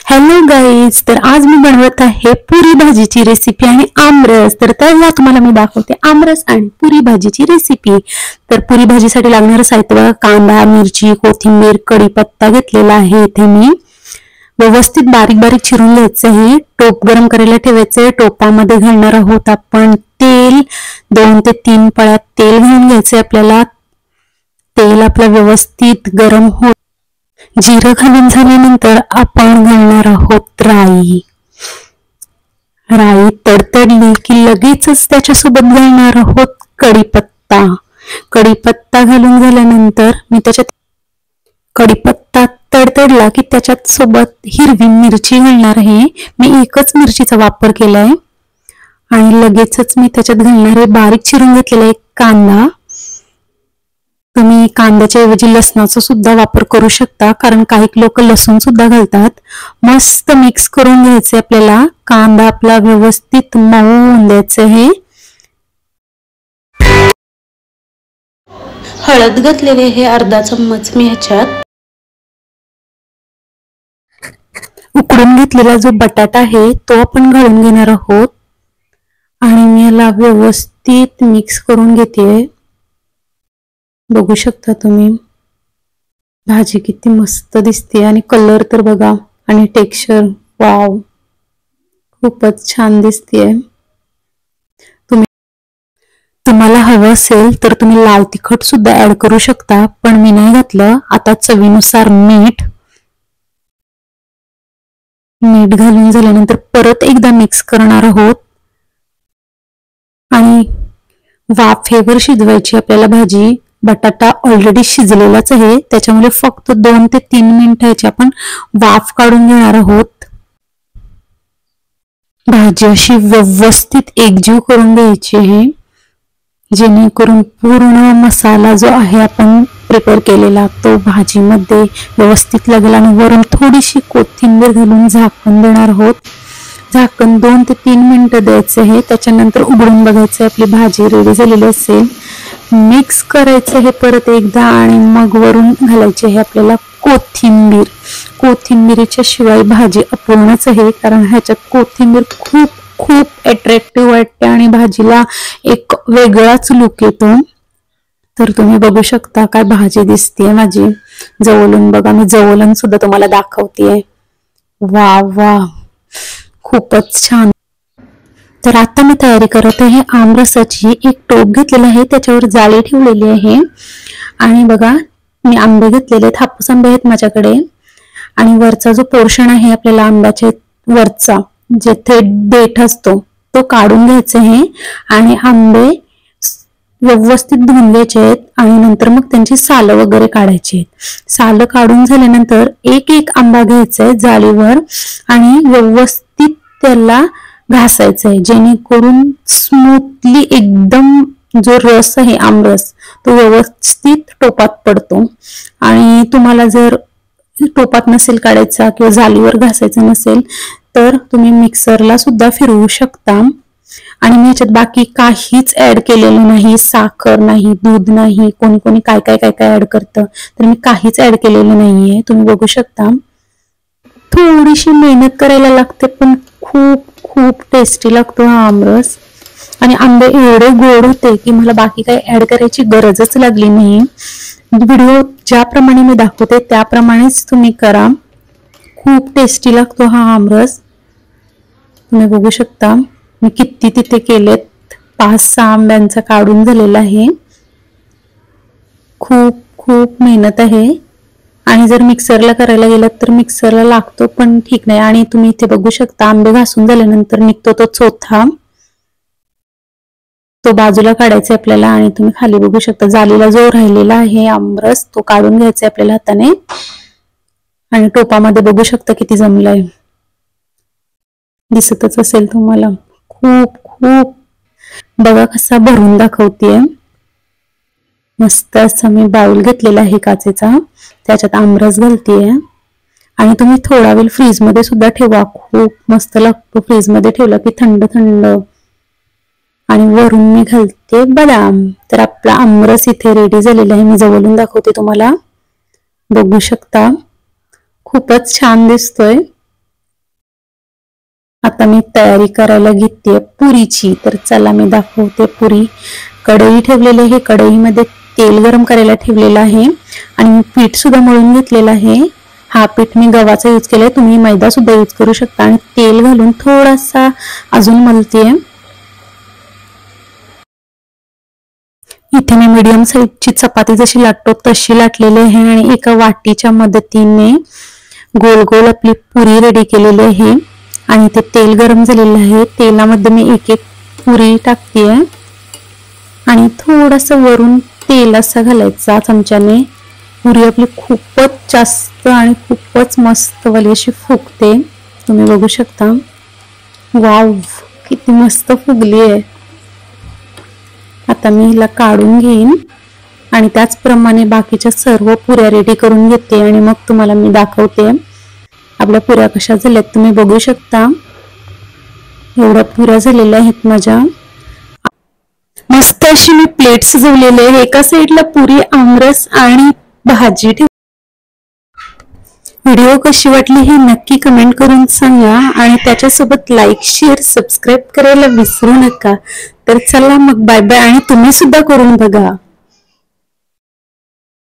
Hello guys, तर आज मी बनवत आहे पुरी भाजीची रेसिपी आणि आमरस. तर त्याला तुम्हाला मी दाखवते आमरस आणि पुरी भाजीची रेसिपी. तर पुरी भाजीसाठी लागणारं साहित्य बघा, कांदा, मिरची, कोथिंबीर, कढीपत्ता घेतलेला आहे. इथे मी व्यवस्थित बारीक बारीक चिरून घ्यायचं आहे. टोप गरम करायला ठेवायचंय. टोपामध्ये घालणार आहोत आपण तेल. 2 ते 3 पळ्या तेल घालून घ्यायचंय आपल्याला. तेल आपलं व्यवस्थित गरम होत जिरं घालून झाल्यानंतर आपण घालणार आहोत राई. राई तडतडली की लगेचच त्याच्यासोबत घालणार आहोत कढीपत्ता. कढीपत्ता घालून झाल्यानंतर मी त्याच्यात कढीपत्ता तडतडला की त्याच्यात सोबत हिरवी मिरची घालणार आहे. मी एकच मिरचीचा वापर केलाय. आणि लगेचच मी त्याच्यात घालणार आहे बारीक चिरून घेतलेला एक कांदा. तुम्ही कांद्याच्या ऐवजी लसणाचा सुद्धा वापर करू शकता, कारण काही लोक लसूण सुद्धा घालतात. मस्त मिक्स करून घ्यायचे आपल्याला. कांदा आपला व्यवस्थित मऊ होऊन द्यायचं आहे. हळद घातलेले हे अर्धा चम्मच मी ह्याच्यात. उकडून घेतलेला जो बटाटा आहे तो आपण घालून घेणार आहोत आणि मी याला व्यवस्थित मिक्स करून घेते. बघू शकता तुम्ही भाजी किती मस्त दिसते आणि कलर तर बघा आणि टेक्स्चर वाव, खूपच छान दिसते. तुम्हाला हवं असेल तर तुम्ही लाल तिखट सुद्धा ऍड करू शकता, पण मी नाही घातलं. आता चवीनुसार मीठ घालून झाल्यानंतर परत एकदा मिक्स करणार आहोत आणि वाफेवर शिजवायची आपल्याला भाजी. बटाटा ऑलरेडी शिजलेलाच आहे, त्याच्यामुळे फक्त 2 ते 3 मिनिटाची आपण वाफ काढून घेणार आहोत. भाजी अशी व्यवस्थित एकजीव करून घ्यायची आहे, जेणेकरून पूर्ण मसाला जो आहे आपण प्रिपेअर केलेला तो भाजीमध्ये व्यवस्थित लागेल. आणि वरून थोडीशी कोथिंबीर घालून झाकण देणार आहोत. झाकण 2 ते 3 मिनिटं द्यायचं आहे. त्याच्यानंतर उघडून बघायचं आपली भाजी रेडी झालेली असेल. मिक्स करायचं हे परत एकदा आणि मग वरून घालायचे आहे आपल्याला कोथिंबीर. कोथिंबीरीच्या शिवाय भाजी अपूर्णच आहे, कारण ह्याच्यात कोथिंबीर खूप खूप अट्रॅक्टिव्ह वाटते आणि भाजीला एक वेगळाच लुक येतो. तर तुम्ही बघू शकता काय भाजी दिसतेय माझी. जवळून बघा, मी जवळून सुद्धा तुम्हाला दाखवतेय. वा वा, खूपच छान. तर आता मी तयारी करत आहे आमरसाची. एक टोप घेतलेला आहे, त्याच्यावर जाळी ठेवलेली आहे आणि बघा मी आंबे घेतलेले आहेत. हापूस आंबे आहेत माझ्याकडे. आणि वरचा जो पोर्शन आहे आपल्याला आंब्याच्या वरचा, जेथे देठ असतो तो काढून घ्यायचा आहे आणि आंबे व्यवस्थित धुवून घ्यायचे आहेत आणि नंतर मग त्यांची सालं वगैरे काढायची आहेत. सालं काढून झाल्यानंतर एक एक आंबा घ्यायचा आहे जाळीवर आणि व्यवस्थित त्याला घासायचं आहे, जेणेकरून स्मूथली एकदम जो रस आहे आमरस तो व्यवस्थित टोपात पडतो. आणि तुम्हाला जर टोपात नसेल काढायचा किंवा जाळीवर घासायचं नसेल तर तुम्ही मिक्सरला सुद्धा फिरवू शकता. आणि मी ह्याच्यात बाकी काहीच ऍड केलेलं नाही. साखर नाही, दूध नाही. कोणी कोणी काय काय काय काय ऍड करतं, तर मी काहीच ऍड केलेलं नाहीये. तुम्ही बघू शकता. थोडीशी मेहनत करायला लागते, पण खूप खूप टेस्टी लागतो हा आमरस. आणि आंबे एवढे गोड होते की मला बाकी काही ऍड करायची गरजच लागली नाही. व्हिडिओ ज्याप्रमाणे मी दाखवते त्याप्रमाणेच तुम्ही करा. खूप टेस्टी लागतो हा आमरस. तुम्ही बघू शकता मी किती तिथे केलेत. 5-6 आंब्यांचा काढून झालेला आहे. खूप खूप मेहनत आहे. आणि जर मिक्सरला करायला गेलात तर मिक्सरला लागतो, पण ठीक नाही. आणि तुम्ही इथे बघू शकता आंबे घासून झाल्यानंतर निघतो तो चोथा, तो बाजूला काढायचा आपल्याला. आणि तुम्ही खाली बघू शकता जालीला जो राहिलेला आहे आमरस तो काढून घ्यायचा आपल्याला हाताने. आणि टोपामध्ये बघू शकता किती जमलंय, दिसतच असेल तुम्हाला. खूप खूप बघा कसा भरून दाखवतेय. मस्त असं मी बाउल घेतलेला आहे काचेचा, त्याच्यात आमरस घालतेय. आणि तुम्ही थोडा वेळ फ्रीज मध्ये सुद्धा ठेवा, खूप मस्त लागतो फ्रीज मध्ये ठेवला की थंड थंड. आणि वरून मी घालते बदाम. तर आपला आमरस इथे रेडी झालेला आहे. मी जवळून दाखवते तुम्हाला. बघू शकता खूपच छान दिसतोय. आता मी तयारी करायला घेते पुरीची. तर चला मी दाखवते पुरी. कढई ठेवलेली आहे, कढईमध्ये तेल गरम करायला ठेवलेलं आहे आणि मी पीठ सुद्धा मळून घेतलेलं आहे. हा पीठ मी गव्हाचा यूज केलाय, तुम्ही मैदा सुद्धा यूज करू शकता. आणि तेल घालून थोडासा अजून मळतेय. इथे मी मीडियम साईजची चपाती जशी लाटतो तशी लाटलेली आहे आणि एका वाटीच्या मदतीने गोल गोल आपली पुरी रेडी केलेली आहे. आणि ते तेल गरम झालेलं आहे, तेलामध्ये मी एक एक पुरी टाकतेय आणि थोडस वरून तेल असा घालायचा चमच्याने. पुरी आपली खूपच जास्त आणि खूपच मस्त वाली अशी फुगते, तुम्ही बघू शकता. वाव, किती मस्त फुगली आहे. आता मी हिला काढून घेईन आणि त्याचप्रमाणे बाकीच्या सर्व पुऱ्या रेडी करून घेते आणि मग तुम्हाला मी दाखवते आपल्या पुऱ्या कशा झाल्यात. तुम्ही बघू शकता एवढ्या पुऱ्या झालेल्या आहेत माझ्या. मस्त अशी मी प्लेट सजवलेली आहे. एका साईडला पुरी, आमरस आणि भाजी ठेव. व्हिडिओ कशी वाटली हे नक्की कमेंट करून सांगा आणि त्याच्यासोबत लाईक, शेअर, सबस्क्राईब करायला विसरू नका. तर चला मग बाय बाय आणि तुम्ही सुद्धा करून बघा.